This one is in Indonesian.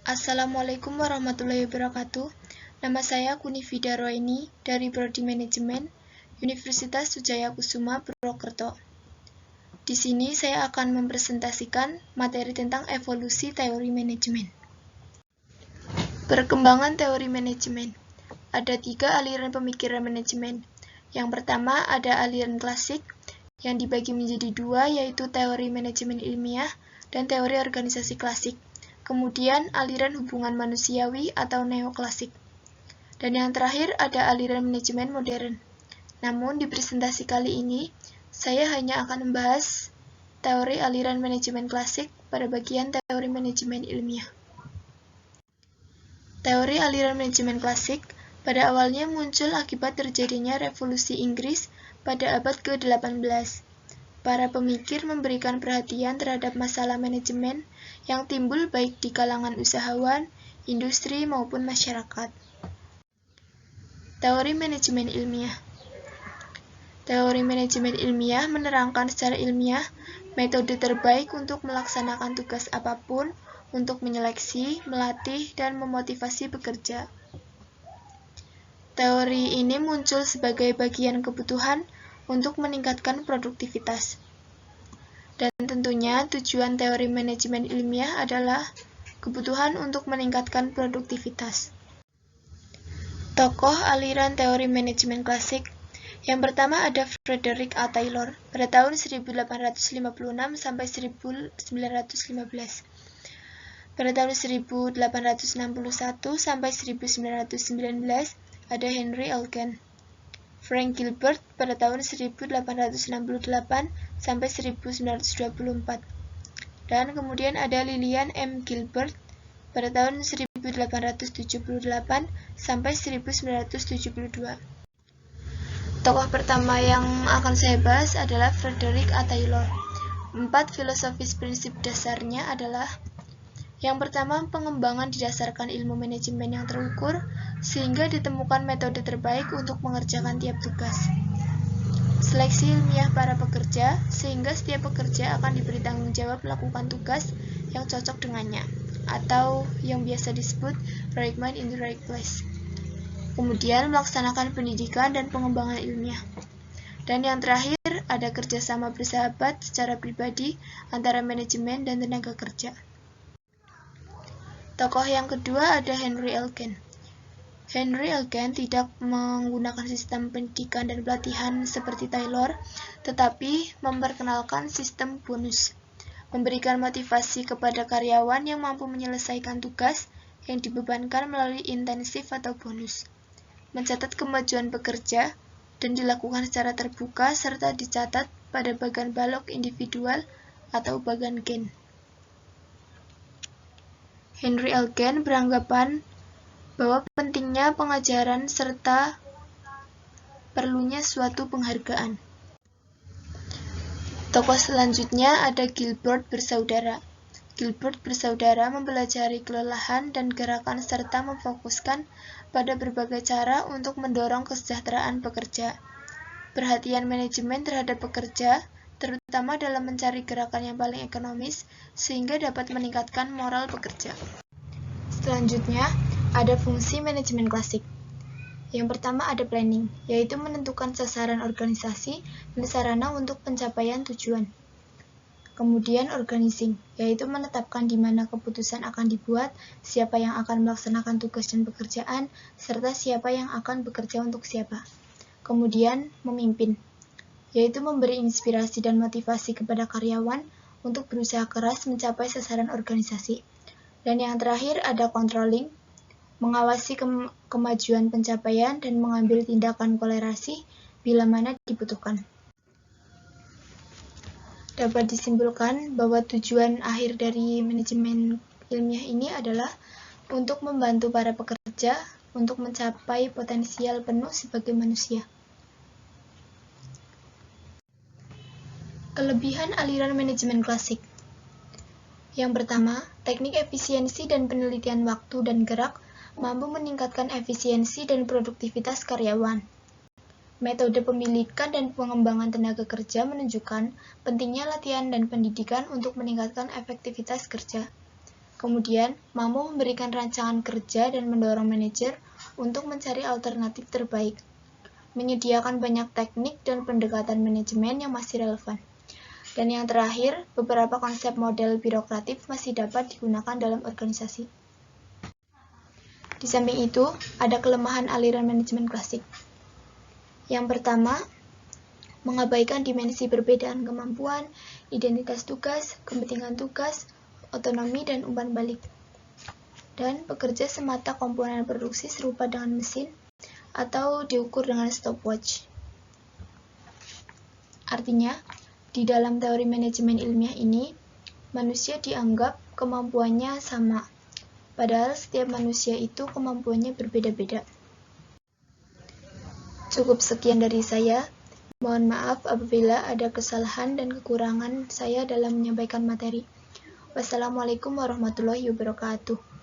Assalamualaikum warahmatullahi wabarakatuh. Nama saya Kunifida Roeni dari Prodi Manajemen, Universitas Sujaya Kusuma, Purwokerto. Di sini saya akan mempresentasikan materi tentang evolusi teori manajemen. Perkembangan teori manajemen. Ada 3 aliran pemikiran manajemen. Yang pertama ada aliran klasik, yang dibagi menjadi 2, yaitu teori manajemen ilmiah dan teori organisasi klasik. Kemudian aliran hubungan manusiawi atau neoklasik. Dan yang terakhir ada aliran manajemen modern. Namun di presentasi kali ini, saya hanya akan membahas teori aliran manajemen klasik pada bagian teori manajemen ilmiah. Teori aliran manajemen klasik pada awalnya muncul akibat terjadinya revolusi Inggris pada abad ke-18. Para pemikir memberikan perhatian terhadap masalah manajemen yang timbul baik di kalangan usahawan, industri, maupun masyarakat. Teori manajemen ilmiah. Teori manajemen ilmiah menerangkan secara ilmiah metode terbaik untuk melaksanakan tugas apapun, untuk menyeleksi, melatih, dan memotivasi pekerja. Teori ini muncul sebagai bagian kebutuhan untuk meningkatkan produktivitas. Dan tentunya tujuan teori manajemen ilmiah adalah kebutuhan untuk meningkatkan produktivitas. Tokoh aliran teori manajemen klasik. Yang pertama ada Frederick A. Taylor pada tahun 1856 sampai 1915. Pada tahun 1861 sampai 1919 ada Henry Elkin. Frank Gilbert pada tahun 1868 sampai 1924. Dan kemudian ada Lillian M. Gilbert pada tahun 1878 sampai 1972. Tokoh pertama yang akan saya bahas adalah Frederick A. Taylor. 4 filosofis prinsip dasarnya adalah: yang pertama, pengembangan didasarkan ilmu manajemen yang terukur, sehingga ditemukan metode terbaik untuk mengerjakan tiap tugas. Seleksi ilmiah para pekerja, sehingga setiap pekerja akan diberi tanggung jawab melakukan tugas yang cocok dengannya, atau yang biasa disebut right mind in the right place. Kemudian melaksanakan pendidikan dan pengembangan ilmiah. Dan yang terakhir, ada kerjasama bersahabat secara pribadi antara manajemen dan tenaga kerja. Tokoh yang kedua ada Henry Elkin. Henry Elkin tidak menggunakan sistem pendidikan dan pelatihan seperti Taylor, tetapi memperkenalkan sistem bonus, memberikan motivasi kepada karyawan yang mampu menyelesaikan tugas yang dibebankan melalui intensif atau bonus, mencatat kemajuan pekerja, dan dilakukan secara terbuka serta dicatat pada bagan balok individual atau bagan gen. Henry Elkin beranggapan bahwa pentingnya pengajaran serta perlunya suatu penghargaan. Tokoh selanjutnya ada Gilbert bersaudara. Gilbert bersaudara mempelajari kelelahan dan gerakan serta memfokuskan pada berbagai cara untuk mendorong kesejahteraan pekerja. Perhatian manajemen terhadap pekerja, terutama dalam mencari gerakan yang paling ekonomis, sehingga dapat meningkatkan moral pekerja. Selanjutnya, ada fungsi manajemen klasik. Yang pertama ada planning, yaitu menentukan sasaran organisasi dan sarana untuk pencapaian tujuan. Kemudian organizing, yaitu menetapkan di mana keputusan akan dibuat, siapa yang akan melaksanakan tugas dan pekerjaan, serta siapa yang akan bekerja untuk siapa. Kemudian memimpin, yaitu memberi inspirasi dan motivasi kepada karyawan untuk berusaha keras mencapai sasaran organisasi. Dan yang terakhir ada controlling, mengawasi kemajuan pencapaian dan mengambil tindakan kolerasi bila mana dibutuhkan. Dapat disimpulkan bahwa tujuan akhir dari manajemen ilmiah ini adalah untuk membantu para pekerja untuk mencapai potensial penuh sebagai manusia. Kelebihan aliran manajemen klasik. Yang pertama, teknik efisiensi dan penelitian waktu dan gerak mampu meningkatkan efisiensi dan produktivitas karyawan. Metode pemilikan dan pengembangan tenaga kerja menunjukkan pentingnya latihan dan pendidikan untuk meningkatkan efektivitas kerja. Kemudian, mampu memberikan rancangan kerja dan mendorong manajer untuk mencari alternatif terbaik, menyediakan banyak teknik dan pendekatan manajemen yang masih relevan. Dan yang terakhir, beberapa konsep model birokratif masih dapat digunakan dalam organisasi. Di samping itu, ada kelemahan aliran manajemen klasik. Yang pertama, mengabaikan dimensi perbedaan kemampuan, identitas tugas, kepentingan tugas, otonomi, dan umpan balik. Dan bekerja semata komponen produksi serupa dengan mesin atau diukur dengan stopwatch. Artinya, di dalam teori manajemen ilmiah ini, manusia dianggap kemampuannya sama, padahal setiap manusia itu kemampuannya berbeda-beda. Cukup sekian dari saya. Mohon maaf apabila ada kesalahan dan kekurangan saya dalam menyampaikan materi. Wassalamualaikum warahmatullahi wabarakatuh.